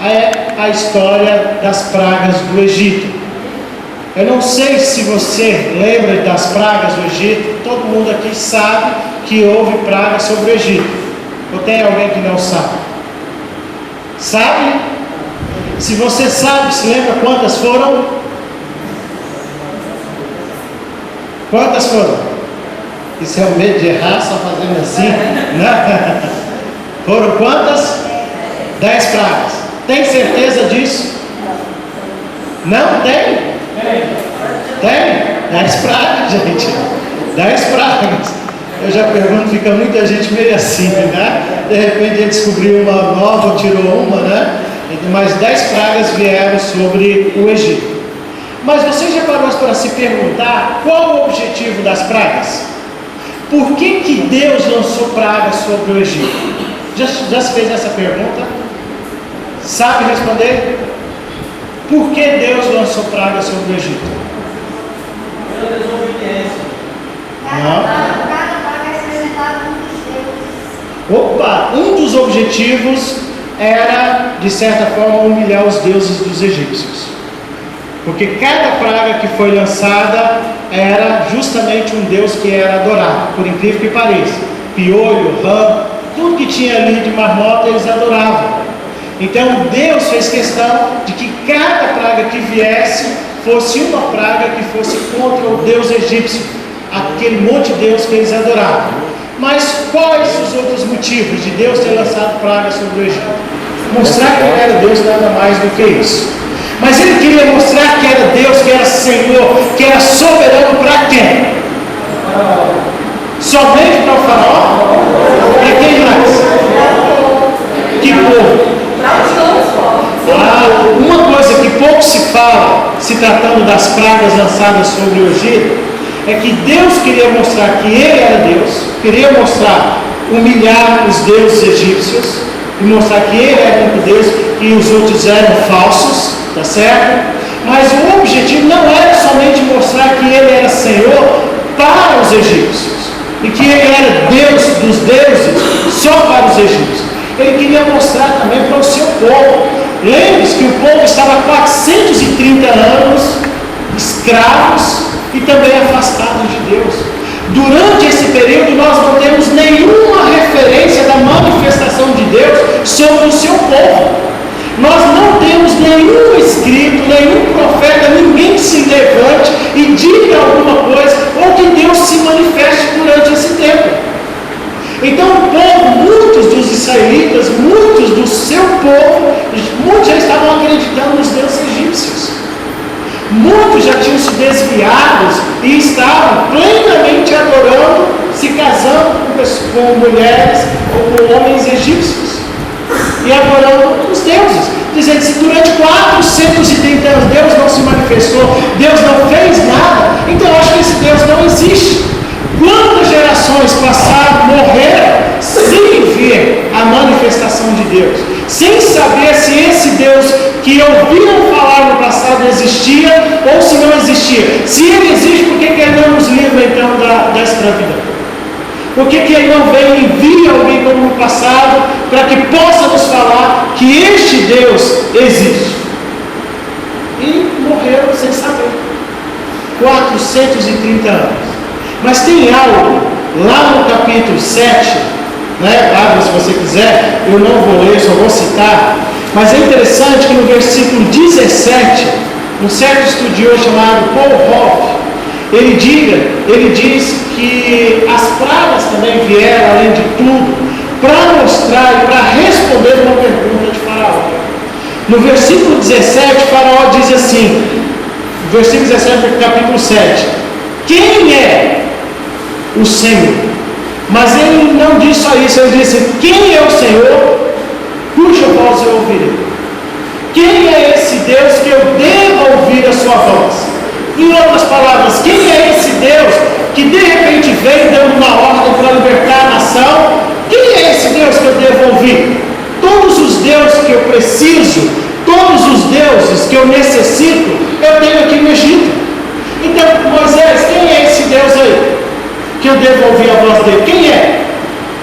é a história das pragas do Egito. Eu não sei se você lembra das pragas do Egito. Todo mundo aqui sabe que houve pragas sobre o Egito. Ou tem alguém que não sabe? Sabe? Se você sabe, se lembra quantas foram? Quantas foram? Isso é o medo de errar, só fazendo assim, né? Foram quantas? 10 pragas. Tem certeza disso? Não tem? Tem? 10 pragas, gente. 10 pragas. Eu já pergunto, fica muita gente meio assim, né? De repente ele descobriu uma nova, tirou uma, né? Mas 10 pragas vieram sobre o Egito. Mas você já parou para se perguntar qual o objetivo das pragas? Por que Deus lançou pragas sobre o Egito? Já se fez essa pergunta? Sabe responder? Por que Deus lançou pragas sobre o Egito? Pela desobediência. Não. Cada praga representava um dos deuses. Opa! Um dos objetivos era, de certa forma, humilhar os deuses dos egípcios. Porque cada praga que foi lançada era justamente um deus que era adorado, por incrível que pareça. Piolho, rã, tudo que tinha ali de marmota eles adoravam. Então Deus fez questão de que cada praga que viesse fosse uma praga que fosse contra o deus egípcio, aquele monte de deus que eles adoravam. Mas quais os outros motivos de Deus ter lançado pragas sobre o Egito? Mostrar que ele era Deus, nada mais do que isso. Mas ele queria mostrar que era Deus, que era Senhor, que era soberano para quem? Somente para o faraó? Para quem mais? Que povo? Uma coisa que pouco se fala, se tratando das pragas lançadas sobre o Egito, é que Deus queria mostrar que Ele era Deus, queria mostrar, humilhar os deuses egípcios, e mostrar que Ele era um Deus e os outros eram falsos, tá certo? Mas o objetivo não era somente mostrar que Ele era Senhor para os egípcios, e que Ele era Deus dos deuses só para os egípcios. Ele queria mostrar também para o seu povo. Lembre-se que o povo estava há 430 anos escravos e também afastados de Deus. Durante esse período nós não temos nenhuma referência da manifestação de Deus sobre o seu povo. Nós não temos nenhum escrito, nenhum profeta, ninguém que se levante e diga alguma coisa ou que Deus se manifeste durante esse tempo. Então o povo, muitos dos israelitas, muitos do seu povo, muitos já estavam acreditando nos deuses egípcios. Muitos já tinham se desviados e estavam plenamente adorando, se casando com mulheres ou com homens egípcios. E adorando os deuses. Dizendo que se durante 430 anos Deus não se manifestou, Deus não fez nada, então eu acho que esse Deus não existe. Quantas gerações passaram, morreram, sem ver a manifestação de Deus, sem saber se esse Deus que ouviram falar no passado existia ou se não existia? Se Ele existe, por que Ele não nos livra então da escravidão? Por que Ele não vem e envia alguém como no passado para que possa nos falar que este Deus existe? E morreram sem saber. 430 anos. Mas tem algo lá no capítulo 7, né? Abre se você quiser, eu não vou ler, só vou citar. Mas é interessante que no versículo 17, um certo estudioso chamado Paul Hoff, ele diz que as pragas também vieram, além de tudo, para mostrar e para responder uma pergunta de Faraó. No versículo 17, Faraó diz assim, versículo 17 do capítulo 7, quem é o Senhor? Mas ele não diz só isso, ele disse, quem é o Senhor cuja voz eu ouvirei? Quem é esse Deus que eu devo ouvir a sua voz? Em outras palavras, quem é esse Deus que de repente vem dando uma ordem para libertar a nação? Quem é esse Deus que eu devo ouvir? Todos os deuses que eu preciso, todos os deuses que eu necessito, eu tenho aqui no Egito. Então, Moisés, quem é esse Deus aí que eu devo ouvir a voz dele? Quem é?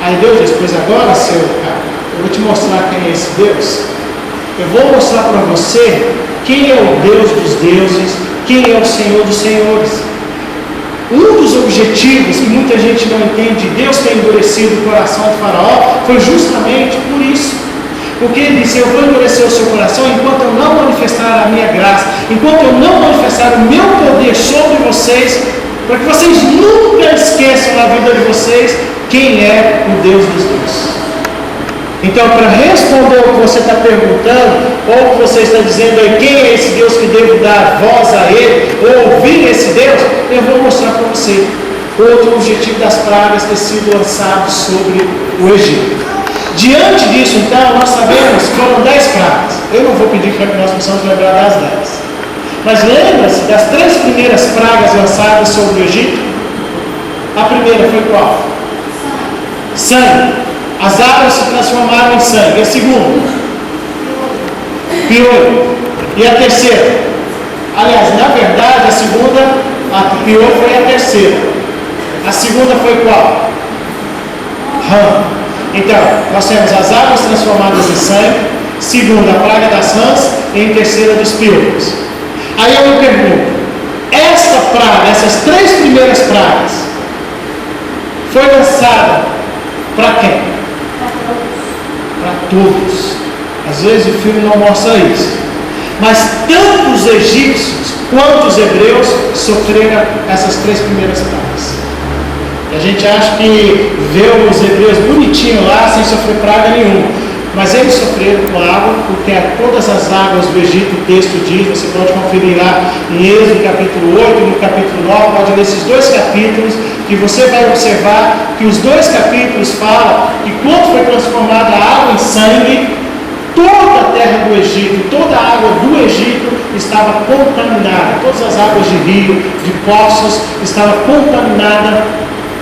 Aí Deus diz, pois agora, seu cara, eu vou te mostrar quem é esse Deus. Eu vou mostrar para você quem é o Deus dos deuses, quem é o Senhor dos senhores. Um dos objetivos que muita gente não entende, Deus ter endurecido o coração do faraó, foi justamente por isso. Porque ele disse: eu vou endurecer o seu coração enquanto eu não manifestar a minha graça, enquanto eu não manifestar o meu poder sobre vocês, para que vocês nunca esqueçam na vida de vocês quem é o Deus dos deuses. Então, para responder o que você está perguntando, ou o que você está dizendo aí, quem é esse Deus que devo dar voz a ele, ou ouvir esse Deus, eu vou mostrar para você outro objetivo das pragas ter sido lançado sobre o Egito. Diante disso, então, nós sabemos que foram 10 pragas. Eu não vou pedir para que nós possamos lembrar das 10. Mas lembra-se das 3 primeiras pragas lançadas sobre o Egito? A primeira foi qual? Sangue. As águas se transformaram em sangue. E a segunda? Piolho. E a terceira? Aliás, na verdade, a segunda, a piolho foi a terceira. A segunda foi qual? Rã. Então, nós temos as águas transformadas em sangue, segunda, a praga das rãs, e em terceira, dos piolhos. Aí eu me pergunto, esta praga, essas 3 primeiras pragas, foi lançada para quem? Para todos. Às vezes o filme não mostra isso. Mas tanto os egípcios quanto os hebreus sofreram essas 3 primeiras pragas. E a gente acha que vê os hebreus bonitinhos lá, sem sofrer praga nenhuma. Mas eles sofreram com água, porque todas as águas do Egito, o texto diz, você pode conferir lá em Êxodo capítulo 8 e no capítulo 9, pode ler esses 2 capítulos, que você vai observar que os 2 capítulos falam que quando foi transformada a água em sangue, toda a terra do Egito, toda a água do Egito estava contaminada, todas as águas de rio, de poços, estavam contaminadas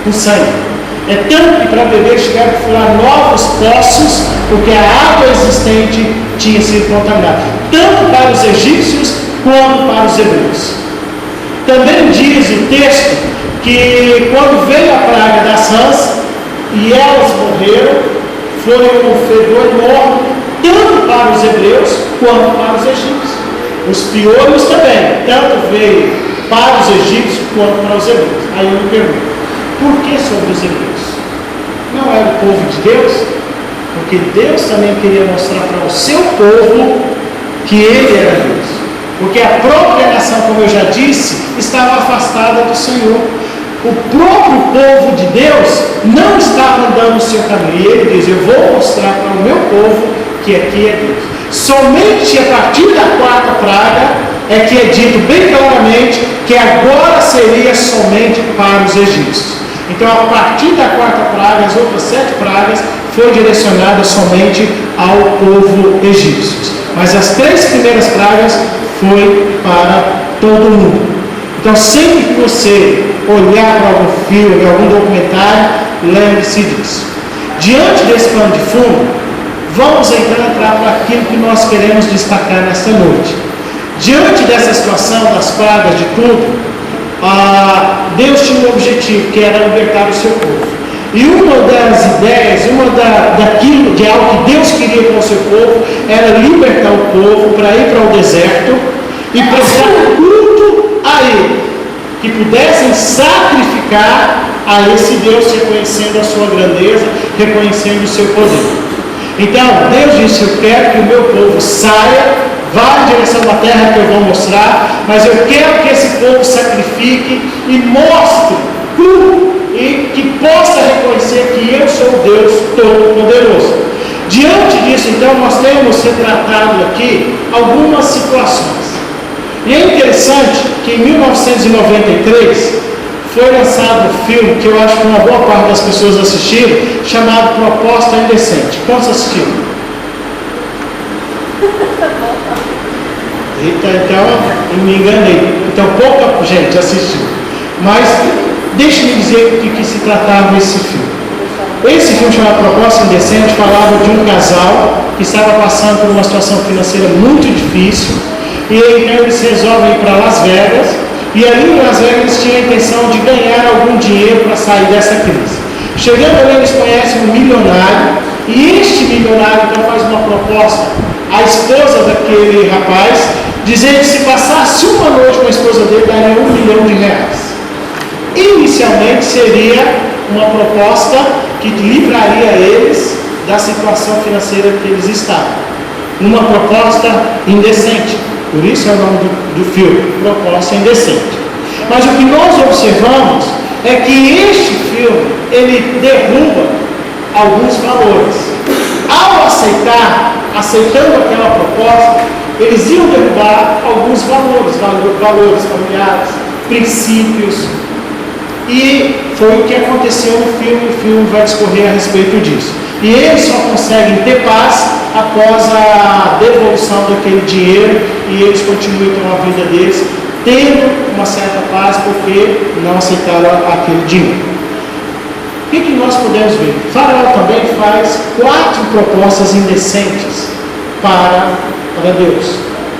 com sangue. É tanto que para beber tiveram que furar novos poços, porque a água existente tinha sido contaminada, tanto para os egípcios quanto para os hebreus. Também diz o texto que quando veio a praga das rãs e elas morreram, foi um fedor enorme, tanto para os hebreus quanto para os egípcios. Os piolhos também, tanto veio para os egípcios quanto para os hebreus. Aí eu me pergunto, por que sobre os hebreus? Não era o povo de Deus? Porque Deus também queria mostrar para o seu povo que Ele era Deus. Porque a própria nação, como eu já disse, estava afastada do Senhor. O próprio povo de Deus não estava andando o seu caminho. E Ele diz: eu vou mostrar para o meu povo que aqui é Deus. Somente a partir da 4ª praga é que é dito bem claramente que agora seria somente para os egípcios. Então, a partir da 4ª praga, as outras 7 pragas foi direcionada somente ao povo egípcio. Mas as 3 primeiras pragas foi para todo mundo. Então, sempre que você olhar para algum filme, algum documentário, lembre-se disso. Diante desse pano de fundo, vamos então entrar para aquilo que nós queremos destacar nesta noite. Diante dessa situação das pragas, de tudo, Deus tinha um objetivo, que era libertar o seu povo. E uma das ideias, daquilo de algo que Deus queria para o seu povo, era libertar o povo para ir para o deserto e prestar culto a Ele, que pudessem sacrificar a esse Deus, reconhecendo a sua grandeza, reconhecendo o seu poder. Então Deus disse: eu quero que o meu povo saia, vá em direção à terra que eu vou mostrar, mas eu quero que esse povo sacrifique e mostre e que possa reconhecer que eu sou o Deus Todo-Poderoso. Diante disso, então, nós temos retratado aqui algumas situações. E é interessante que em 1993 foi lançado um filme que eu acho que uma boa parte das pessoas assistiram, chamado Proposta Indecente. Quantos assistiram? Então, eu me enganei. Então, pouca gente assistiu. Mas, deixe-me dizer do que se tratava esse filme. Esse filme, chamado Proposta Indecente, falava de um casal que estava passando por uma situação financeira muito difícil. E então eles resolvem ir para Las Vegas. E ali em Las Vegas eles tinham a intenção de ganhar algum dinheiro para sair dessa crise. Chegando ali, eles conhecem um milionário. E este milionário então faz uma proposta a esposa daquele rapaz, dizendo que se passasse uma noite com a esposa dele, daria R$1 milhão. Inicialmente seria uma proposta que livraria eles da situação financeira que eles estavam. Uma proposta indecente. Por isso é o nome do filme, proposta indecente. Mas o que nós observamos é que este filme, ele derruba alguns valores. Ao aceitando aquela proposta, eles iam derrubar alguns valores familiares, princípios. E foi o que aconteceu no filme. O filme vai discorrer a respeito disso. E eles só conseguem ter paz após a devolução daquele dinheiro, e eles continuam então a vida deles tendo uma certa paz porque não aceitaram aquele dinheiro. O que nós podemos ver? Faraó também faz 4 propostas indecentes para Deus,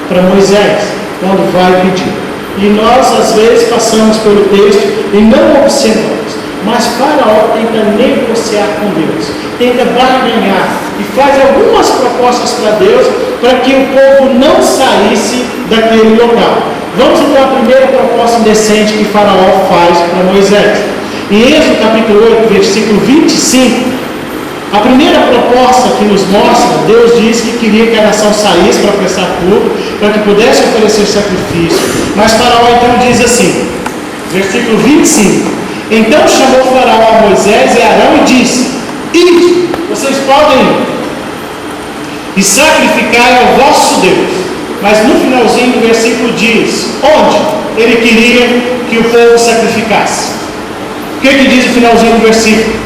para Moisés, quando vai pedir. E nós às vezes passamos pelo texto e não observamos, mas Faraó tenta negociar com Deus, tenta barganhar e faz algumas propostas para Deus para que o povo não saísse daquele local. Vamos então à primeira proposta indecente que Faraó faz para Moisés. Em Êxodo capítulo 8, versículo 25, a primeira proposta que nos mostra, Deus diz que queria que a nação saísse para prestar culto, para que pudesse oferecer sacrifício. Mas Faraó então diz assim, versículo 25: Então chamou Faraó a Moisés e Arão e disse: Ide, vocês podem ir e sacrificar ao vosso Deus. Mas no finalzinho do versículo diz onde ele queria que o povo sacrificasse. O que diz o finalzinho do versículo?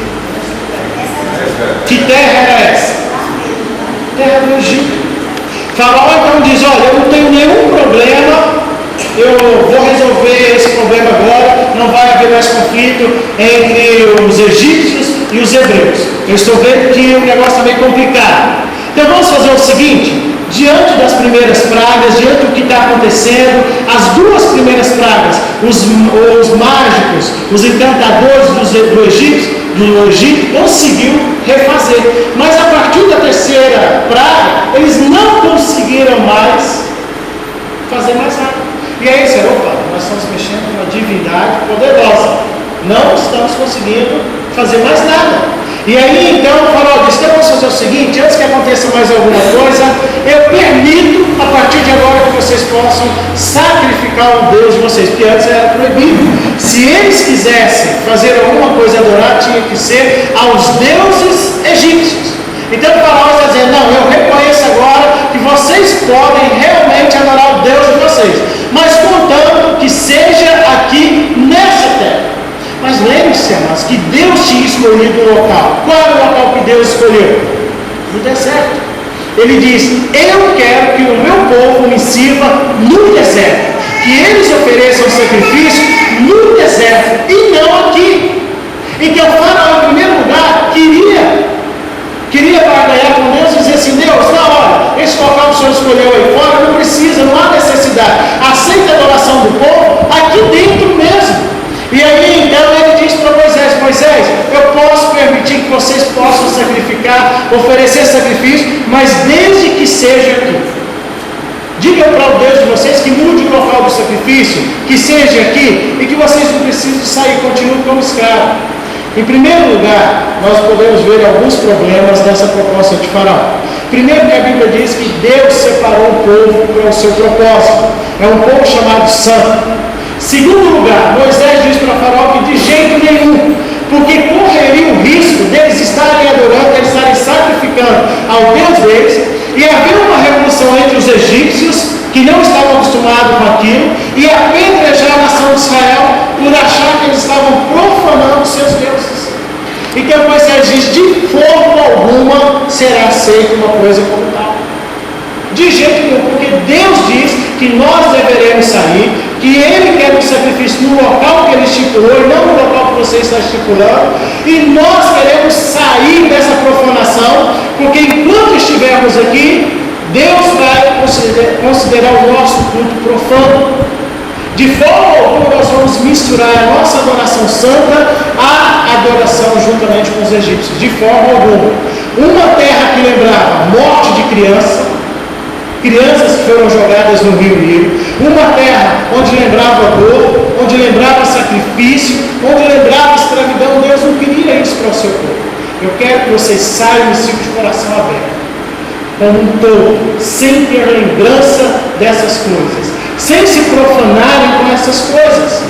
Que terra era essa? Terra do Egito. Faraó então diz: olha, eu não tenho nenhum problema, eu vou resolver esse problema agora, não vai haver mais conflito entre os egípcios e os hebreus. Eu estou vendo que o negócio está meio complicado. Então vamos fazer o seguinte: diante das primeiras pragas, diante do que está acontecendo, as 2 primeiras pragas, os mágicos, os encantadores do Egito conseguiu refazer. Mas a partir da terceira praga, eles não conseguiram mais fazer mais nada. E aí disseram: opa, nós estamos mexendo com uma divindade poderosa, não estamos conseguindo fazer mais nada. E aí então o Faraó disse: então vamos fazer o seguinte, antes que aconteça mais alguma coisa, eu permito a partir de agora que vocês possam sacrificar o Deus de vocês, porque antes era proibido. Se eles quisessem fazer alguma coisa adorar, tinha que ser aos deuses egípcios. Então o Faraó está dizendo: não, eu reconheço agora que vocês podem realmente adorar o Deus de vocês, mas contando que seja aqui nessa terra. Mas lembre-se, amados, que Deus tinha escolhido o local. Qual é o local que Deus escolheu? No deserto. Ele diz: eu quero que o meu povo me sirva no deserto, que eles ofereçam sacrifício no deserto e não aqui. Então Faraó, em primeiro lugar, queria barganhar com Deus e dizer assim: Deus, não, olha, esse local que o Senhor escolheu aí fora, não precisa, não há necessidade, aceita a adoração do povo aqui dentro mesmo. E aí então ele diz para Moisés: Moisés, eu posso permitir que vocês possam sacrificar, oferecer sacrifício, mas desde que seja aqui. Digam para o Deus de vocês que mude o local do sacrifício, que seja aqui, e que vocês não precisem sair, continuem como escravos. Em primeiro lugar, nós podemos ver alguns problemas dessa proposta de Faraó. Primeiro, que a Bíblia diz que Deus separou o povo para o seu propósito. É um povo chamado santo. Segundo lugar, Moisés diz para Faraó que de jeito nenhum, porque correria o risco deles estarem adorando, deles estarem sacrificando ao Deus deles, e haver uma revolução entre os egípcios, que não estavam acostumados com aquilo, e apedrejar a nação de Israel por achar que eles estavam profanando seus deuses. Então Moisés diz: de forma alguma será aceita uma coisa como tal. De jeito nenhum, porque Deus diz que nós deveremos sair, que Ele quer um sacrifício no local que Ele estipulou e não no local que você está estipulando, e nós queremos sair dessa profanação, porque enquanto estivermos aqui, Deus vai considerar o nosso culto profano. De forma alguma nós vamos misturar a nossa adoração santa à adoração juntamente com os egípcios. De forma alguma. Uma terra que lembrava morte de criança, crianças que foram jogadas no rio Nilo, uma terra onde lembrava dor, onde lembrava sacrifício, onde lembrava escravidão. Deus não queria isso para o seu povo. Eu quero que vocês saiam e sigam de coração aberto, como um todo, sem ter lembrança dessas coisas, sem se profanarem com essas coisas.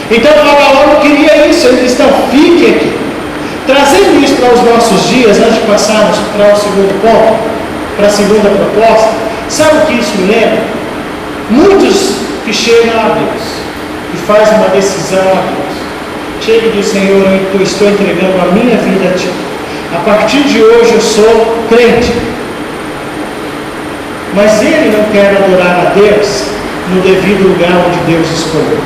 Então Faraó não queria isso. Ele disse: então fique aqui. Trazendo isso para os nossos dias, antes de passarmos para o segundo ponto, para a segunda proposta, sabe o que isso me lembra? Muitos que chegam a Deus e fazem uma decisão a Deus. Chega e diz: Senhor, eu estou entregando a minha vida a Ti. A partir de hoje eu sou crente. Mas ele não quer adorar a Deus no devido lugar onde Deus escolheu.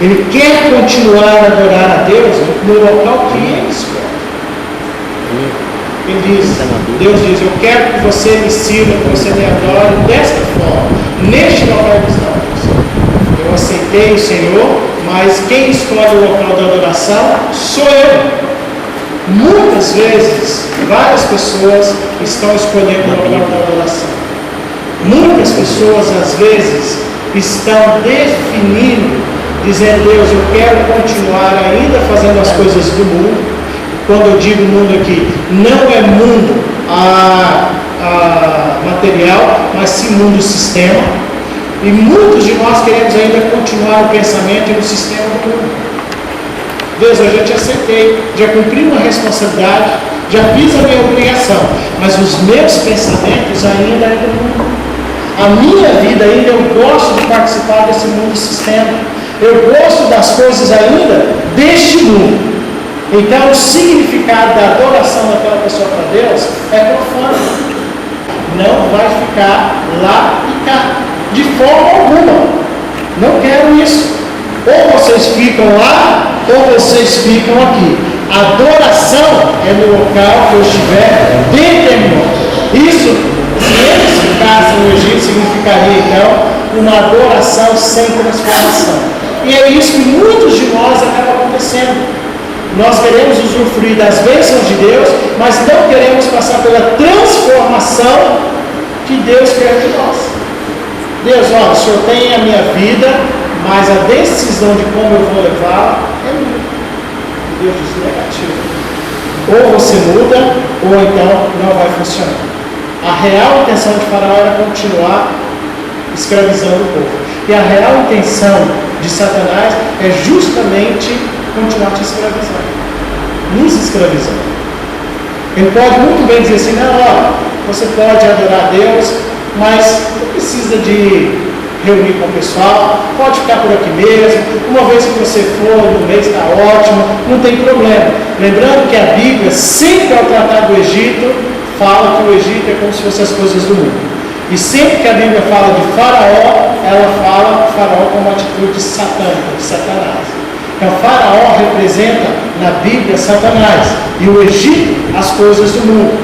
Ele quer continuar a adorar a Deus no local que ele escolhe. Ele diz, Deus diz: eu quero que você me sirva, que você me adore desta forma, neste local que estamos. Eu aceitei o Senhor, mas quem escolhe o local da adoração sou eu. Muitas vezes, várias pessoas estão escolhendo o local da adoração. Muitas pessoas, às vezes, estão definindo, dizendo: Deus, eu quero continuar ainda fazendo as coisas do mundo. Quando eu digo mundo aqui, não é mundo material, mas sim mundo sistema. E muitos de nós queremos ainda continuar o pensamento no sistema do mundo. Deus, eu já te aceitei, já cumpri uma responsabilidade, já fiz a minha obrigação, mas os meus pensamentos ainda é do mundo. A minha vida ainda, eu gosto de participar desse mundo sistema. Eu gosto das coisas ainda deste mundo. Então o significado da adoração daquela pessoa para Deus é profano. Não vai ficar lá e cá, de forma alguma. Não quero isso. Ou vocês ficam lá, ou vocês ficam aqui. Adoração é no local que eu estiver determinado. Isso, se eles ficassem no Egito, significaria então uma adoração sem transformação. E é isso que muitos de nós acaba acontecendo. Nós queremos usufruir das bênçãos de Deus, mas não queremos passar pela transformação que Deus quer de nós. Deus, olha, o Senhor tem a minha vida, mas a decisão de como eu vou levá-la é minha. Deus diz: negativo. Ou você muda, ou então não vai funcionar. A real intenção de Faraó era continuar escravizando o povo. E a real intenção de Satanás é justamente continuar te escravizando, nos escravizando. Ele pode muito bem dizer assim: não, ó, você pode adorar a Deus, mas não precisa de reunir com o pessoal, pode ficar por aqui mesmo, uma vez que você for no mês está ótimo, não tem problema. Lembrando que a Bíblia, sempre ao tratar do Egito, fala que o Egito é como se fossem as coisas do mundo. E sempre que a Bíblia fala de Faraó, ela fala de Faraó como uma atitude satânica, de Satanás. Então Faraó representa na Bíblia Satanás, e o Egito as coisas do mundo.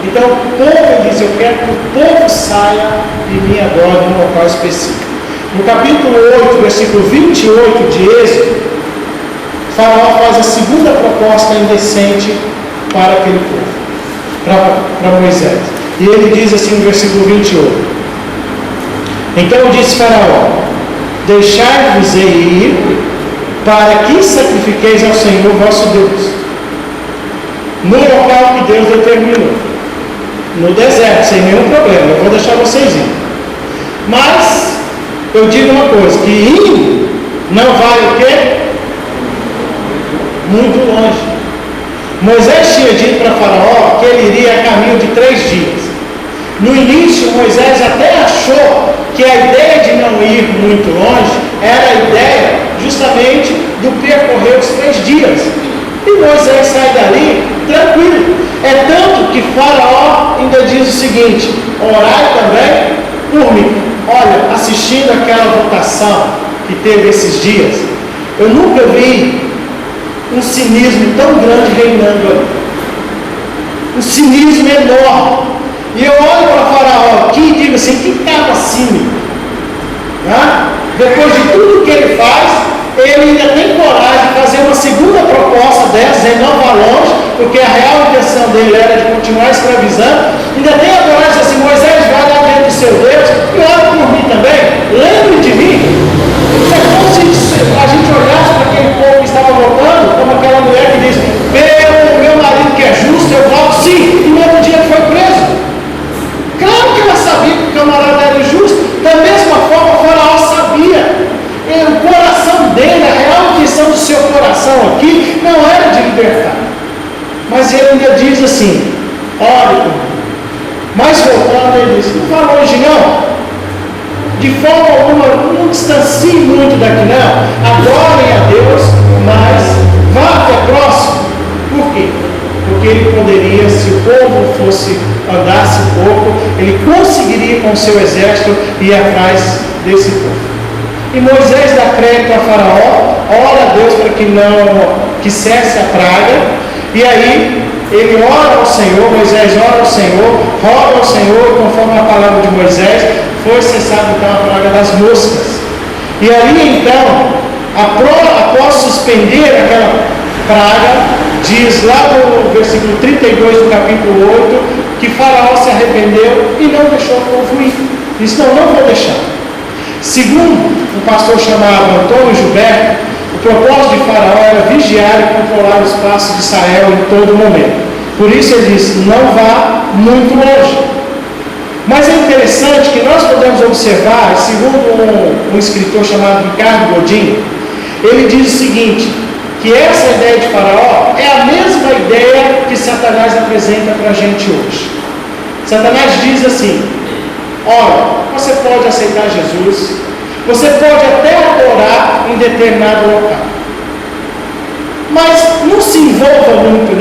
Então o povo, ele diz: eu quero que o povo saia e me adore num local específico. No capítulo 8, versículo 28 de Êxodo, Faraó faz a segunda proposta indecente para aquele povo, para Moisés. E ele diz assim no versículo 28: então disse Faraó: deixai-vos ir, para que sacrifiqueis ao Senhor vosso Deus, no local que Deus determinou, no deserto, sem nenhum problema. Eu vou deixar vocês ir. Mas eu digo uma coisa: que indo não vai o quê? Muito longe. Moisés tinha dito para Faraó que ele iria a caminho de 3 dias. No início, Moisés até achou que a ideia de não ir muito longe era a ideia justamente do percorrer os 3 dias. E Moisés sai dali tranquilo. É tanto que Faraó ainda diz o seguinte: orai também por mim. Olha, assistindo aquela votação que teve esses dias, eu nunca vi um cinismo tão grande reinando ali. Um cinismo enorme. E eu olho para Faraó aqui e digo assim: que cabo cínico. Depois de tudo que ele faz, ele ainda tem coragem de fazer uma segunda proposta dessa, ele não vai longe, porque a real intenção dele era de continuar escravizando. Ainda tem a coragem de dizer assim: Moisés, vai lá dentro seu Deus e ore por mim também. Lembre de mim. É como se a gente olhasse para aquele povo que estava votando, como aquela mulher que diz: pelo meu marido que é justo, eu voto sim, e no outro dia foi preso. Claro que ela sabia que o camarada era justo. Da mesma forma, o Faraó sabia. O coração dele, a real intenção do seu coração aqui, não era de libertar. Mas ele ainda diz assim: ore por mim. Mas voltando, ele diz: não fala hoje não. De forma alguma, não distancie muito daqui não. Adorem a Deus, mas vá até próximo. Por quê? Porque ele poderia, se o povo andasse pouco, ele conseguiria com o seu exército ir atrás desse povo. E Moisés dá crédito a Faraó, ora a Deus para que cesse a praga, e aí ele ora ao Senhor, Moisés ora ao Senhor, roga ao Senhor, conforme a palavra de Moisés, foi cessada então a praga das moscas. E ali então, após suspender aquela praga, diz lá no versículo 32 do capítulo 8, que Faraó se arrependeu e não deixou o povo ir. Diz: não vou deixar. Segundo um pastor chamado Antônio Gilberto, o propósito de Faraó era vigiar e controlar os passos de Israel em todo momento. Por isso ele diz: não vá muito longe. Mas é interessante que nós podemos observar, segundo um escritor chamado Ricardo Godin, ele diz o seguinte: que essa ideia de Faraó é a mesma ideia que Satanás apresenta para a gente hoje. Satanás diz assim: olha, você pode aceitar Jesus, você pode até adorar em determinado local, mas não se envolva muito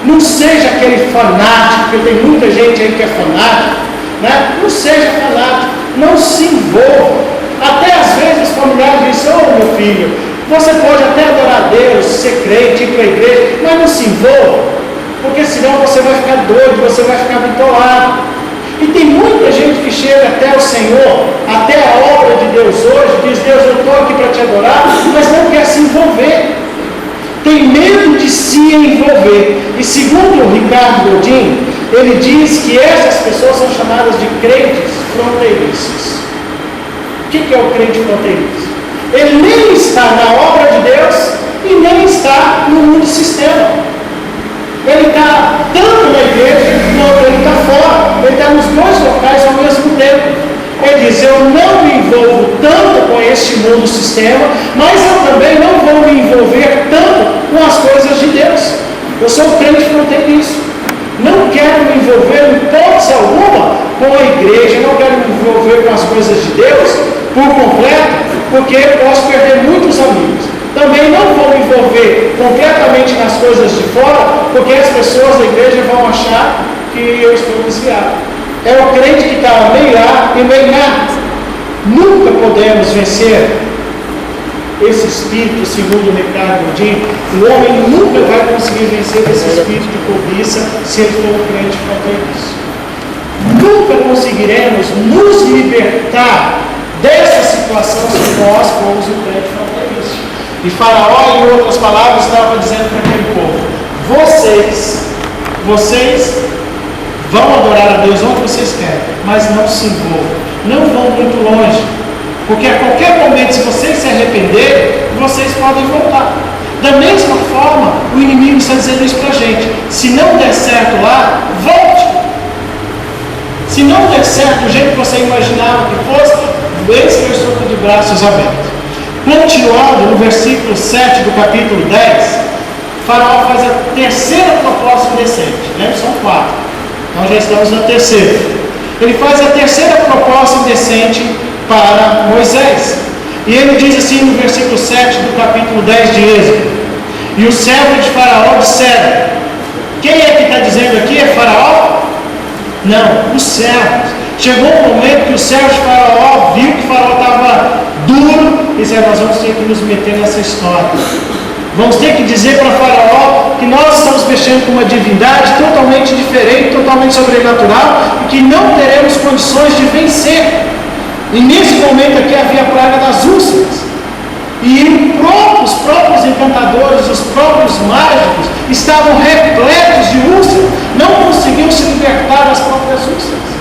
não seja aquele fanático, porque tem muita gente aí que é fanático, né? Não seja fanático, não se envolva. Até às vezes os familiares dizem: ô meu filho, você pode até adorar a Deus, ser crente, ir para a igreja, mas não se envolva, porque senão você vai ficar doido, você vai ficar bitolado. E tem muita gente que chega até o Senhor, até a obra de Deus hoje, diz: Deus, eu estou aqui para te adorar, mas não quer se envolver. Tem medo de se envolver. E segundo o Ricardo Godin, ele diz que essas pessoas são chamadas de crentes fronteiriços. O que é o crente fronteiriço? Ele nem está na obra de Deus e nem está no mundo sistema. Ele está tanto na igreja, quanto ele está fora. Ele está nos dois locais ao mesmo tempo. Ele diz: eu não me envolvo tanto com este mundo sistema, mas eu também não vou me envolver tanto com as coisas de Deus. Eu sou um crente fronteiriço. Não quero me envolver em hipótese alguma com a igreja, não quero me envolver com as coisas de Deus por completo, porque posso perder muitos amigos. Também não vou me envolver completamente nas coisas de fora, porque as pessoas da igreja vão achar que eu estou desviado. É o crente que está meio lá e meio nada. Nunca podemos vencer esse espírito, segundo o Ricardo Godin. O homem nunca vai conseguir vencer esse espírito de cobiça se ele for um crente fronteiriço. Nunca conseguiremos nos libertar dessa situação se nós formos um crente fronteiriço. E Faraó, em outras palavras, estava dizendo para aquele povo: vocês vão adorar a Deus onde vocês querem, mas não se envolvam, não vão muito longe, porque a qualquer momento, se vocês se arrependerem, vocês podem voltar. Da mesma forma, o inimigo está dizendo isso para a gente: se não der certo lá, volte. Se não der certo do jeito que você imaginava que fosse, eis que eu estou de braços abertos. Continuando no versículo 7 do capítulo 10, Faraó faz a terceira proposta indecente, né? São 4, nós já estamos na terceira. Ele faz a terceira proposta indecente para Moisés, e ele diz assim no versículo 7 do capítulo 10 de Êxodo: e os servos de Faraó disseram. Quem é que está dizendo aqui? É Faraó? Não, os servos. Chegou um momento que os servos de Faraó viu que Faraó estava duro e disseram: nós vamos ter que nos meter nessa história. Vamos ter que dizer para Faraó que nós estamos mexendo com uma divindade totalmente diferente, totalmente sobrenatural, e que não teremos condições de vencer. E nesse momento aqui havia a praga das úlceras. E os próprios encantadores, os próprios mágicos estavam repletos de úlceras, não conseguiam se libertar das próprias úlceras.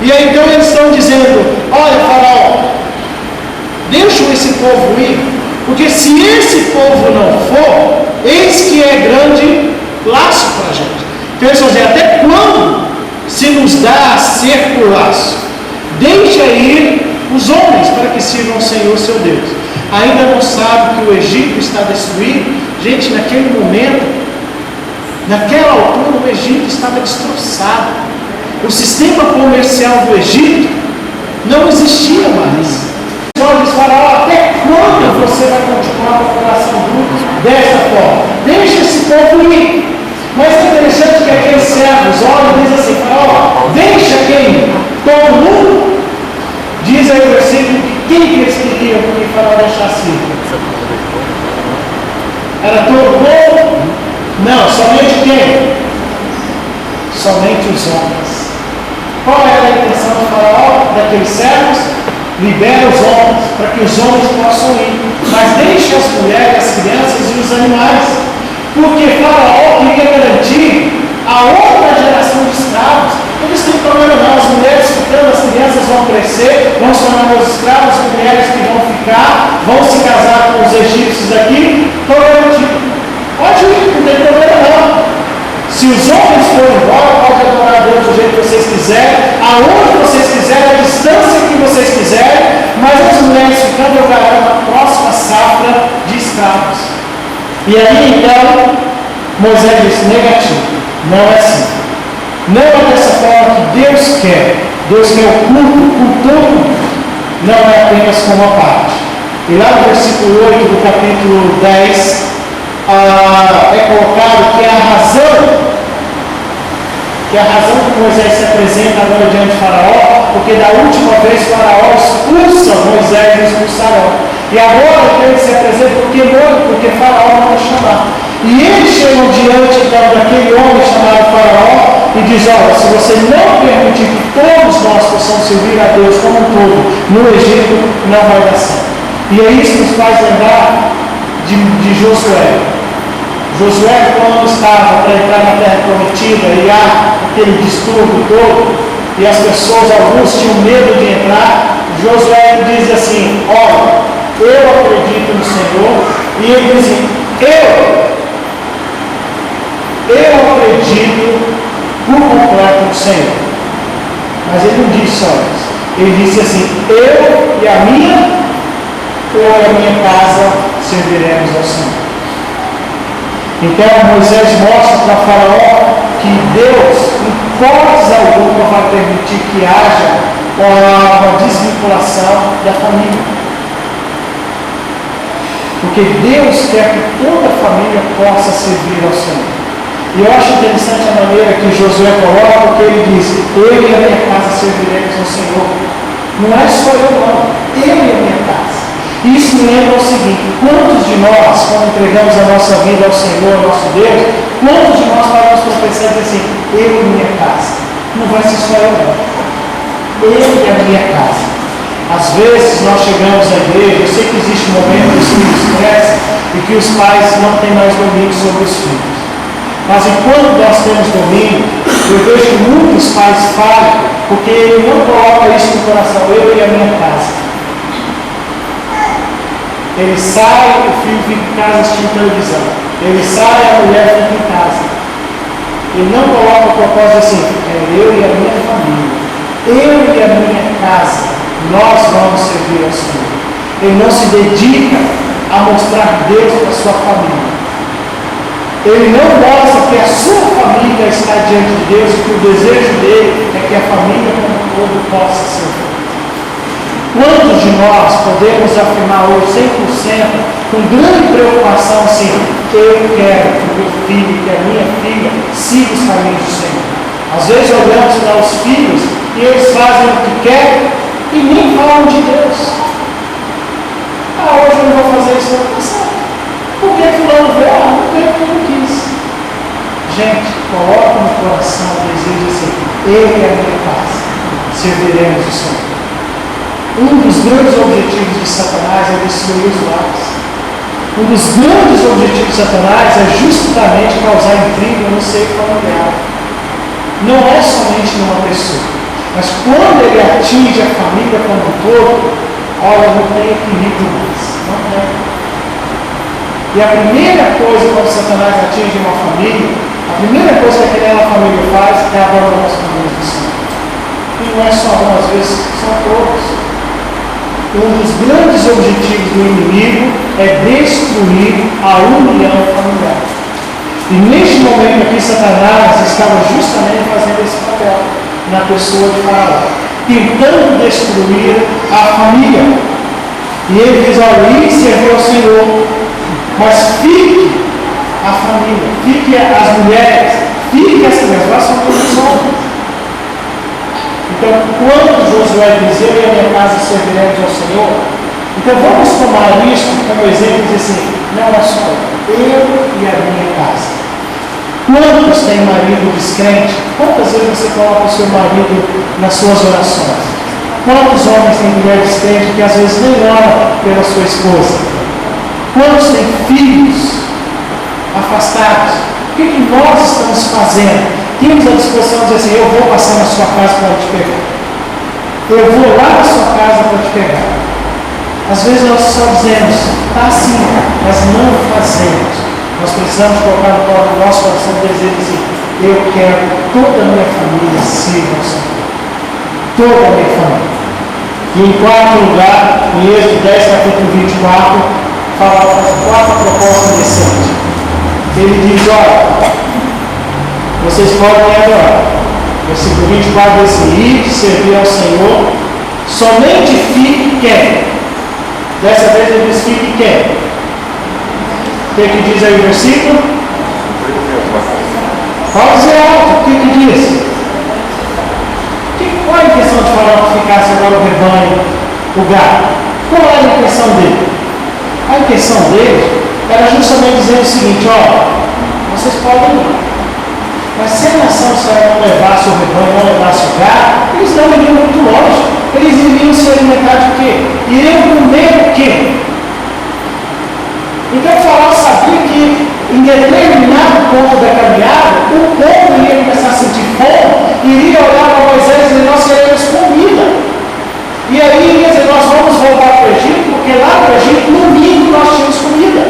E aí então eles estão dizendo: olha, Faraó, deixa esse povo ir, porque se esse povo não for, eis que é grande laço para a gente. Então eles vão dizer: até quando se nos dá a ser por laço? Deixa ir os homens para que sirvam ao Senhor seu Deus. Ainda não sabe que o Egito está destruído? Gente, naquele momento, naquela altura, o Egito estava destroçado. O sistema comercial do Egito não existia mais. Eles falaram: até quando você vai continuar com o coração duro dessa forma? Deixa esse povo ir. Mas é interessante que aqueles servos olham e dizem assim: Faraó, deixa quem? Todo mundo? Diz aí o versículo que quem que eles queriam que Faraó deixasse ir? Era todo mundo? Não, somente quem? Somente os homens. Qual era a intenção do Faraó, daqueles servos? Libera os homens, para que os homens possam ir. Mas deixa as mulheres, as crianças e os animais. Porque Faraó queria garantir a outra geração de escravos. Eles têm problema não, as mulheres ficando, as crianças vão crescer, vão se tornar meus escravos, as mulheres que vão ficar, vão se casar com os egípcios aqui, estou garantido. Pode ir, não tem problema não. Se os homens forem embora, pode adorar a Deus do jeito que vocês quiserem, aonde vocês quiserem, a distância que vocês quiserem, mas as mulheres ficando, eu garanto a próxima safra de escravos. E aí então, Moisés disse: negativo, não é assim. Não é dessa forma que Deus quer. Deus quer o culto, não é apenas como uma parte. E lá no versículo 8 do capítulo 10, é colocado que a razão que Moisés se apresenta agora diante de Faraó, porque da última vez Faraó expulsa Moisés e expulsarão. E agora ele se apresenta porque Faraó não vai chamar. E eles chegam diante então daquele homem chamado Faraó e diz: olha, se você não permitir que todos nós possamos servir a Deus como um todo no Egito, não vai dar certo. E é isso que nos faz lembrar de Josué. Josué, quando estava para entrar na terra prometida, e há aquele distúrbio todo, e as pessoas, alguns tinham medo de entrar, Josué diz assim: olha, eu acredito no Senhor, e ele diz assim: eu acredito por completo no Senhor. Mas ele não disse só isso. Ele disse assim: eu e a minha casa serviremos ao Senhor. Então Moisés mostra para Faraó que Deus, em hipótese alguma, vai permitir que haja uma desvinculação da família. Porque Deus quer que toda a família possa servir ao Senhor. E eu acho interessante a maneira que Josué coloca, porque ele diz: eu e a minha casa serviremos ao Senhor. Não é só eu não, eu e a minha casa. Isso me lembra o seguinte: quantos de nós, quando entregamos a nossa vida ao Senhor, ao nosso Deus, quantos de nós paramos para pensar assim: eu e minha casa? Não vai ser só eu não, eu e a minha casa. Às vezes nós chegamos à igreja, eu sei que existe um momento que os filhos crescem e que os pais não têm mais domínio sobre os filhos. Mas enquanto nós temos domínio, eu vejo que muitos pais falham, porque ele não coloca isso no coração: eu e a minha casa. Ele sai, o filho fica em casa assistindo televisão. Ele sai, a mulher fica em casa. Ele não coloca o propósito assim: é eu e a minha família, eu e a minha casa, nós vamos servir ao Senhor. Ele não se dedica a mostrar Deus para a sua família. Ele não mostra que a sua família está diante de Deus e que o desejo dele é que a família como um todo possa servir. Quantos de nós podemos afirmar hoje 100% com grande preocupação assim: eu quero que o meu filho, que a minha filha siga os caminhos do Senhor? Às vezes olhamos para os filhos e eles fazem o que querem e nem falam de Deus. Hoje eu não vou fazer isso, não está. Por que fulano veio? Porque eu não quis. Gente, coloca no coração o desejo assim: eu e a minha casa serviremos o Senhor. Um dos grandes objetivos de Satanás é destruir os lares. Um dos grandes objetivos de Satanás é justamente causar intriga no seio familiar. Não é somente numa pessoa. Mas quando ele atinge a família como um todo, olha, não tem equilíbrio mais. Não tem. E a primeira coisa quando Satanás atinge uma família, a primeira coisa que aquela família faz é abandonar os caminhos do Senhor. E não é só uma, às vezes são todos. Um dos grandes objetivos do inimigo é destruir a união familiar. E neste momento aqui, Satanás estava justamente fazendo esse papel na pessoa de Faraó, tentando destruir a família. E ele diz: olha, ir servir ao Senhor, mas fique a família, fique as mulheres, fique as crianças, lá são todos os homens. Então, quando Josué diz: eu e a minha casa serviremos ao Senhor, então vamos tomar isso como exemplo e dizer assim: não é só eu e a minha casa. Quantos têm marido descrente? Quantas vezes você coloca o seu marido nas suas orações? Quantos homens têm mulher descrente que às vezes nem ora pela sua esposa? Quantos têm filhos afastados? O que nós estamos fazendo? Temos a disposição de dizer assim: eu vou passar na sua casa para te pegar. Eu vou lá na sua casa para te pegar. Às vezes nós só dizemos: está assim, mas não fazemos. Nós precisamos colocar no nosso coração o desejo de dizer: eu quero toda a minha família sirva ao Senhor. Toda a minha família. E em quarto lugar, em Êxodo 10, capítulo 24, fala quatro propostas decentes. Ele diz: olha, vocês podem me adorar. Versículo 24 diz assim: ir servir ao Senhor, somente fique quem? Dessa vez ele diz: fique quem? O que diz aí o versículo? Pode dizer alto, o que diz? Qual a intenção de Faraó que ficasse agora o rebanho, o gado? Qual era a intenção dele? A intenção dele era justamente dizer o seguinte: ó, vocês podem ir, mas se a nação de Israel não levasse o rebanho, não levasse o gado, eles não iriam muito longe. Eles iriam se alimentar de quê? Iriam comer o quê? Então o Faraó sabia que em determinado ponto da caminhada, o povo iria começar a sentir fome, iria olhar para Moisés e dizer: nós queremos comida. E aí iria dizer: nós vamos voltar para o Egito, porque lá no Egito, no mínimo, nós tínhamos comida.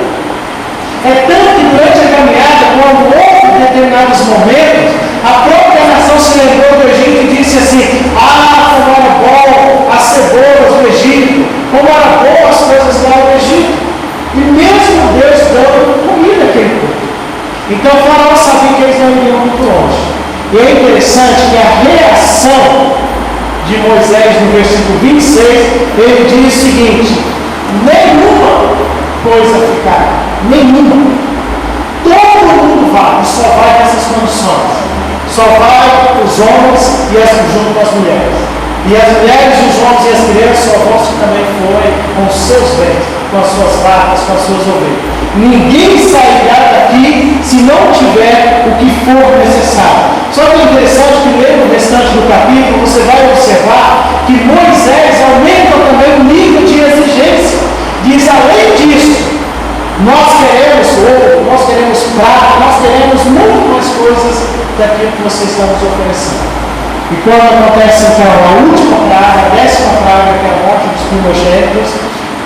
É tanto que durante a caminhada, quando houve determinados momentos, a própria nação se lembrou do Egito e disse assim: ah, como era bom as cebolas do Egito, como era bom as coisas lá do Egito. E mesmo Deus dando comida àquele povo. Então o Faraó sabia que eles não iriam muito longe. E é interessante que a reação de Moisés no versículo 26, ele diz o seguinte: nenhuma coisa ficará, nenhuma. Todo mundo vai, e só vai nessas condições. Só vai os homens e junto com as mulheres. E as mulheres, os homens e as crianças só vão se também forem com os seus bens, com as suas vacas, com as suas ovelhas. Ninguém sairá daqui se não tiver o que for necessário. Só que é interessante que lendo o restante do capítulo, você vai observar que Moisés aumenta também o nível de exigência. Diz: além disso, nós queremos ouro, nós queremos prata, nós queremos muito mais coisas daquilo que vocês estão nos oferecendo. E quando acontece então a última praga, a 10ª praga, que é a morte dos primogênitos,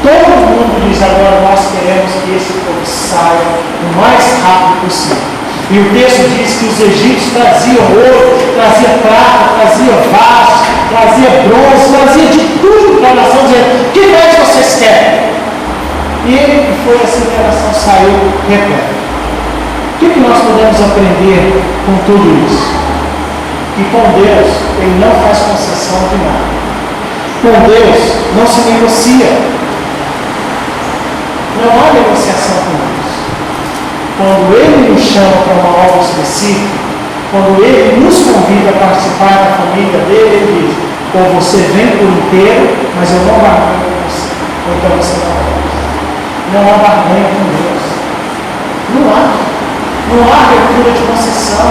todo mundo diz: agora nós queremos que esse povo saia o mais rápido possível. E o texto diz que os egípcios traziam ouro, traziam prata, traziam vasos, traziam bronze, traziam de tudo para a nação, dizendo: o que mais vocês querem? E foi assim que a nação saiu repleta. O que nós podemos aprender com tudo isso? Que com Deus, Ele não faz concessão de nada. Com Deus, não se negocia. Não há negociação com Deus. Quando Ele nos chama para uma obra específica, quando Ele nos convida a participar da família dEle, Ele diz: ou você vem por inteiro, mas eu não barganho com você. Ou então você não vai. Não há barganha com Deus. Não há. Não há abertura de concessão.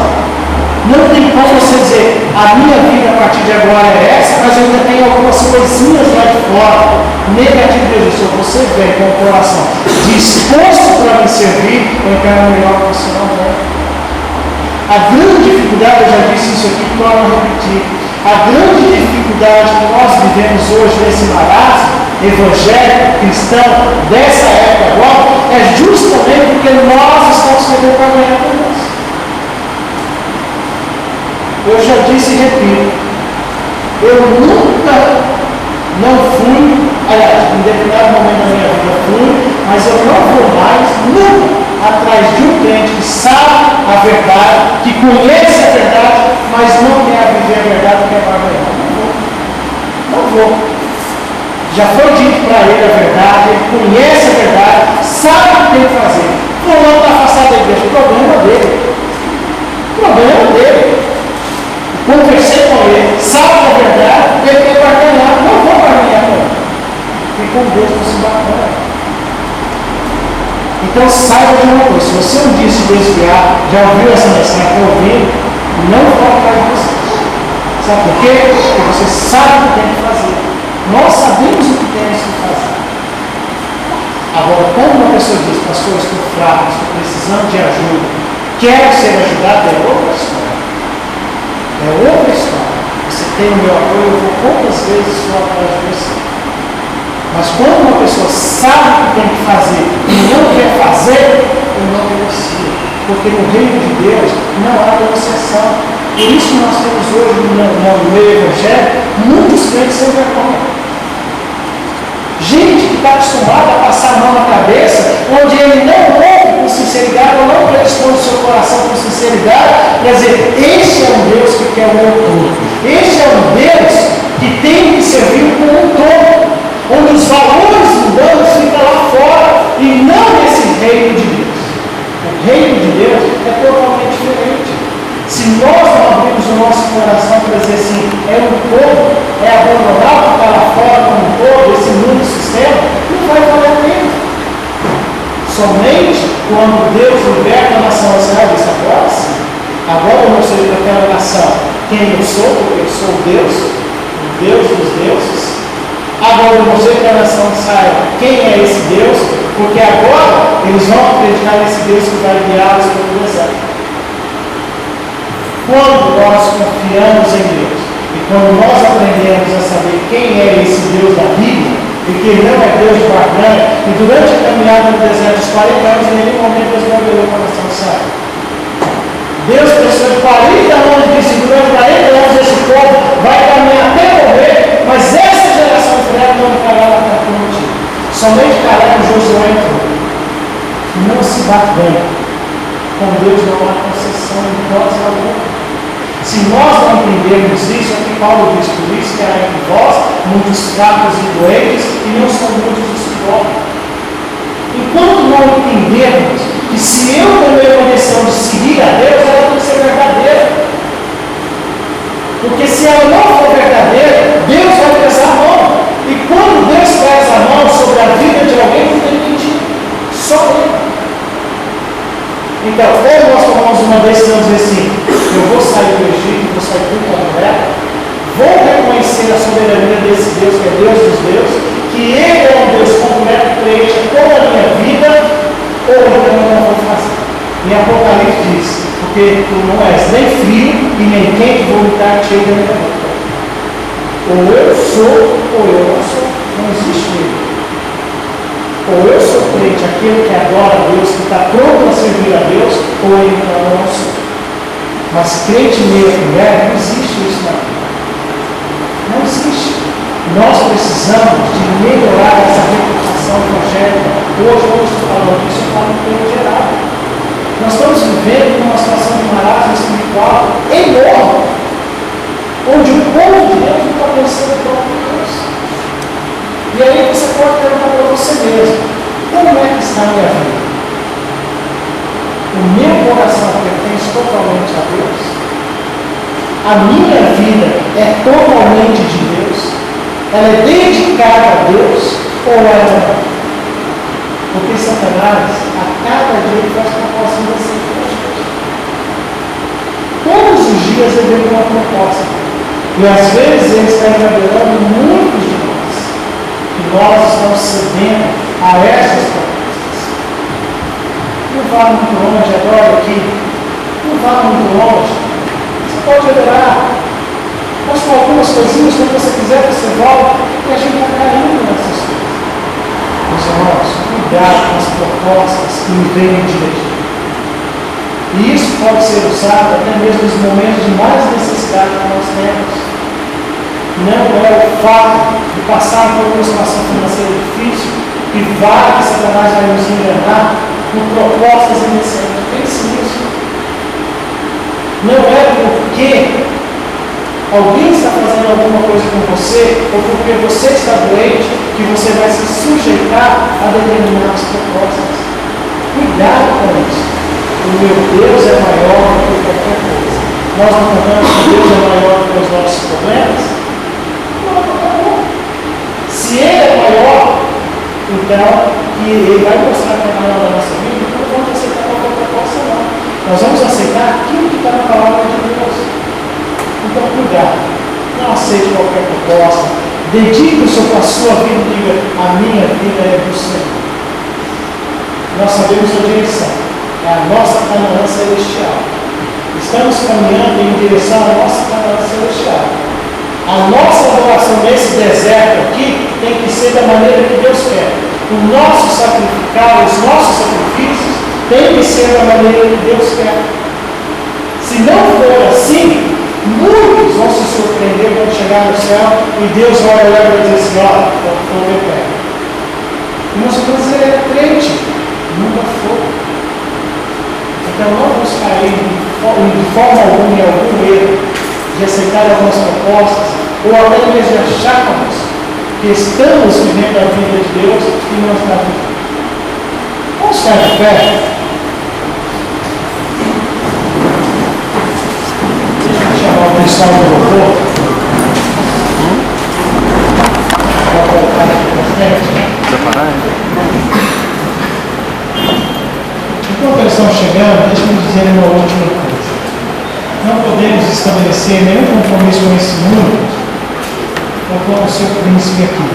Não tem como você dizer: a minha vida a partir de agora é essa, mas eu ainda tenho algumas coisinhas lá de fora. Negativo de Jesus. Você vem com o coração disposto para me servir, eu quero melhor que você não vem. A grande dificuldade, eu já disse isso aqui, torno a repetir. A grande dificuldade que nós vivemos hoje nesse marasmo evangélico, cristão, dessa época agora, é justamente porque nós estamos querendo trabalhar com nós. Eu já disse e repito, eu nunca não fui, aliás, em determinado momento da minha vida fui, mas eu não vou mais, nunca, atrás de um crente que sabe a verdade, que conhece a verdade, mas não quer viver a verdade, quer trabalhar. Não vou. Já foi dito para ele a verdade, ele conhece a verdade, sabe o que tem que fazer. Não está afastado da igreja, o problema dele. O problema dele. Conversei com ele, sabe a verdade, ele quer barganhar, não vou barganhar com ele. E com Deus não se barganha. Então saiba de uma coisa, se você um dia se desviar, já ouviu essa mensagem, está ouvindo, não vou atrás de vocês. Sabe por quê? Porque você sabe o que tem que fazer. Nós sabemos o que temos que fazer. Agora, quando uma pessoa diz, pastor, estou fraco, estou precisando de ajuda, quero ser ajudado, é outra história. É outra história. Você tem o meu apoio, eu vou quantas vezes estou atrás de você. Mas quando uma pessoa sabe o que tem que fazer e não quer fazer, eu não negocio. Porque no reino de Deus não há negociação. Por isso que nós temos hoje no meio evangélico muitos crentes sem vergonha. Gente que está acostumada a passar a mão na cabeça, onde ele não ouve com sinceridade, ou não responde o seu coração com sinceridade, quer dizer, este é um Deus que quer o meu todo. Este é um Deus que tem que servir como um todo, onde os valores mundanos ficam lá fora e não nesse reino de Deus. O reino de Deus é totalmente diferente. Se nós não abrimos o nosso coração para dizer assim, é um todo, é abandonar o que está lá fora como um todo, esse mundo sistema, não vai valer a pena. Somente quando Deus liberta a nação Israel dessa voz, agora eu mostrei para aquela nação quem eu sou, porque eu sou Deus, o Deus dos deuses. Agora eu mostrei para a nação Israel quem é esse Deus, porque agora eles vão acreditar nesse Deus que vai guiá-los pelo deserto. Quando nós confiamos em Deus e quando nós aprendemos a saber quem é esse Deus da Bíblia e que ele não é Deus de barganha, e durante a caminhada no deserto dos 40 anos, em nenhum momento Deus não veio para a nação Israel. Deus precisou de 40 anos e disse: durante 40 anos esse povo vai caminhar até morrer, mas essa geração de Israel não ficará lá para prometida. Somente Caleb e Josué entrou. Não se barganha. Com Deus não há concessão em nós alguma. Se nós não entendermos isso, é que Paulo diz, por isso que há entre vós muitos fracos e doentes, e não são muitos os que dormem. Enquanto não entendermos que se eu tomei uma decisão de seguir a Deus, ela tem que ser verdadeira. Porque se ela não for verdadeira, Deus vai pesar a mão. E quando Deus pesa a mão sobre a vida de alguém, não tem mentira. Só Ele. Então, ou nós tomamos uma decisão de dizer assim, eu vou sair do Egito, vou sair do completo, vou reconhecer a soberania desse Deus, que é Deus dos deuses, que Ele é um Deus completo, preenche toda a minha vida, ou então eu não vou fazer. E Apocalipse diz, porque tu não és nem frio e nem quente, vou estar cheio da minha boca. Ou eu sou, ou eu não sou. Não existe meio. Ou eu sou crente, aquele que adora a Deus, que está pronto a servir a Deus, ou ele não sou. Mas crente mesmo, não existe isso na vida. Não existe. Nós precisamos de melhorar essa reputação evangélica. Hoje eu estou falando isso, eu falo em termo geral. Nós estamos vivendo uma situação de marasmo espiritual enorme, onde o povo de Deus não está pensando em próprio Deus. E aí você pode perguntar para você mesmo, como é que está a minha vida? O meu coração pertence totalmente a Deus? A minha vida é totalmente de Deus? Ela é dedicada a Deus ou ela não? Porque Satanás, a cada dia, ele faz proposta de você. Todos os dias ele vem com uma proposta. E às vezes ele está revelando muitos de nós. E nós estamos cedendo a essas propostas. Não vá muito longe, adora aqui. Não vá muito longe. Você pode adorar. Mas com algumas coisinhas, quando você quiser, você volta, e a gente está caindo nessas coisas. Meus irmãos, cuidado com as propostas que me vêm dia a dia. E isso pode ser usado até mesmo nos momentos de mais necessidade que nós temos. Não é o fato de passar por uma situação financeira difícil que vai que Satanás vai nos enganar com propostas iniciantes. Pense nisso. Não é porque alguém está fazendo alguma coisa com você ou porque você está doente que você vai se sujeitar a determinadas propostas. Cuidado com isso. O meu Deus é maior do que qualquer coisa. Nós não cantamos que Deus é maior do que os nossos problemas? Não. Se Ele é maior, então, e Ele vai mostrar que é maior da nossa vida, então não vamos aceitar qualquer proposta, não. Nós vamos aceitar aquilo que está na palavra de Deus. Então, cuidado. Não aceite qualquer proposta. Dedique a sua vida e diga: a minha vida é do Senhor. Nós sabemos a direção. É a nossa Canaã celestial. Estamos caminhando em direção à nossa Canaã celestial. A nossa adoração nesse deserto aqui tem que ser da maneira que Deus quer. O nosso sacrificar, os nossos sacrifícios tem que ser da maneira que Deus quer. Se não for assim, muitos vão se surpreender quando chegar no céu e Deus vai olhar e vai dizer assim: ó, estou meu pé. E nós vamos dizer: ele é crente. Nunca foi. Então não vamos cair de forma alguma em algum erro de aceitar algumas propostas ou até mesmo de acharmos que estamos vivendo a vida de Deus e não está vivendo. Vamos ficar de pé. Deixa eu chamar o pessoal do louvor. Vou voltar aqui para frente. Enquanto eles estão chegando, deixa eu dizer uma última coisa. Não podemos estabelecer nenhum compromisso com esse mundo ou com o seu príncipe aqui.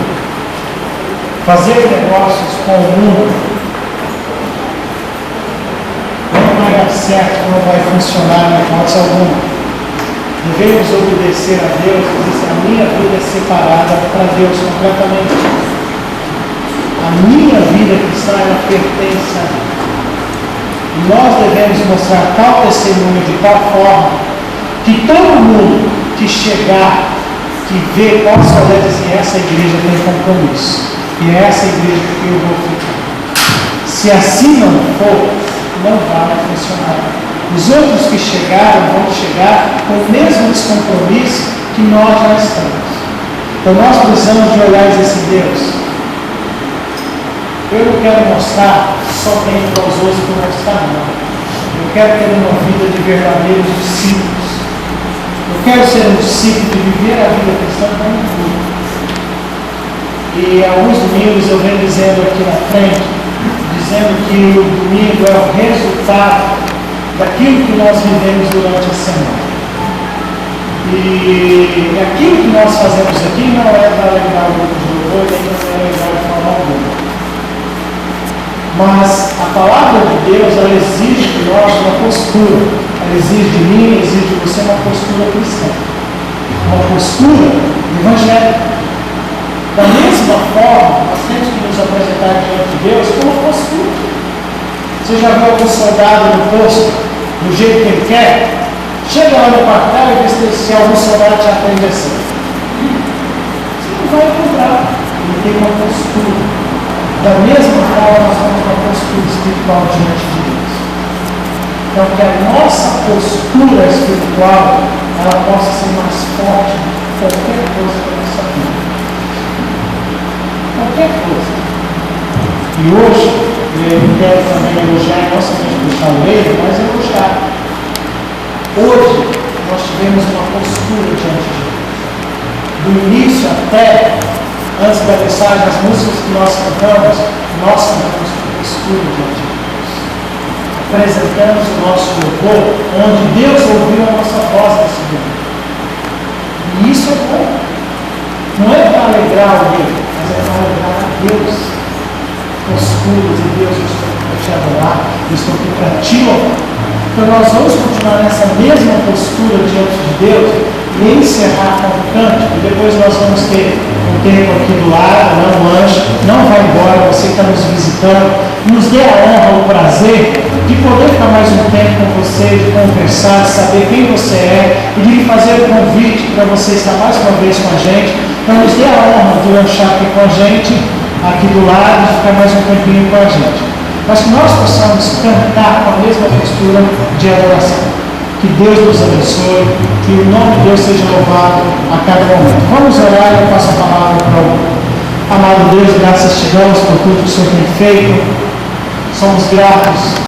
Fazer negócios com o mundo não vai dar certo, não vai funcionar na hipótese alguma. Devemos obedecer a Deus, porque a minha vida é separada para Deus completamente. A minha vida cristã, ela pertence a Deus. E nós devemos mostrar tal testemunho de tal forma que todo mundo que chegar, que vê, possa olhar e dizer: essa igreja tem compromisso. E é essa igreja que eu vou ficar. Se assim não for, não vai funcionar. Os outros que chegaram vão chegar com o mesmo descompromisso que nós já estamos. Então nós precisamos de olhar e dizer assim: Deus, eu não quero mostrar somente aos outros que não está, não. Eu quero ter uma vida de verdadeiros discípulos. Eu quero ser um discípulo de viver a vida cristã como tudo. E alguns domingos eu venho dizendo aqui na frente, dizendo que o domingo é o resultado daquilo que nós vivemos durante a semana. E aquilo que nós fazemos aqui não é para alegrar o grupo de louvor, nem para alegrar de forma alguma. Mas a palavra de Deus, ela exige de nós uma postura. Ela exige de mim, exige de você uma postura cristã. Uma postura evangélica. Da mesma forma, nós temos que nos apresentar diante de Deus com uma postura. Você já viu algum soldado no posto, do jeito que ele quer? Chega lá no quartel e vê se algum soldado te atende assim. Você não vai encontrar. Ele tem uma postura. Da mesma forma, nós temos uma postura espiritual diante de Deus. Então, que a nossa postura espiritual ela possa ser mais forte que qualquer coisa da nossa vida. Qualquer coisa. E hoje, eu quero também elogiar, não somente puxar o meio, mas elogiar. Hoje, nós tivemos uma postura diante de Deus. Do início até antes da mensagem, as músicas que nós cantamos com postura diante de Deus. Apresentamos o nosso louvor, onde Deus ouviu a nossa voz nesse momento. E isso é bom. Não é para alegrar alguém, mas é para alegrar a Deus. Posturas e Deus, eu estou aqui para te adorar, eu estou aqui para te louvar. Então nós vamos continuar nessa mesma postura diante de Deus, e encerrar com um cântico. E depois nós vamos ter um tempo aqui do lado, não um lanche, não vai embora, você que está nos visitando, nos dê a honra, o prazer de poder ficar mais um tempo com você, de conversar, de saber quem você é e de lhe fazer o convite para você estar mais uma vez com a gente. Então nos dê a honra de lanchar aqui com a gente, aqui do lado, de ficar mais um tempinho com a gente. Mas que nós possamos cantar com a mesma postura de adoração. Que Deus nos abençoe, que o nome de Deus seja louvado a cada momento. Vamos orar e eu passo a palavra para o amado Deus. Graças te damos por tudo que o Senhor tem feito. Somos gratos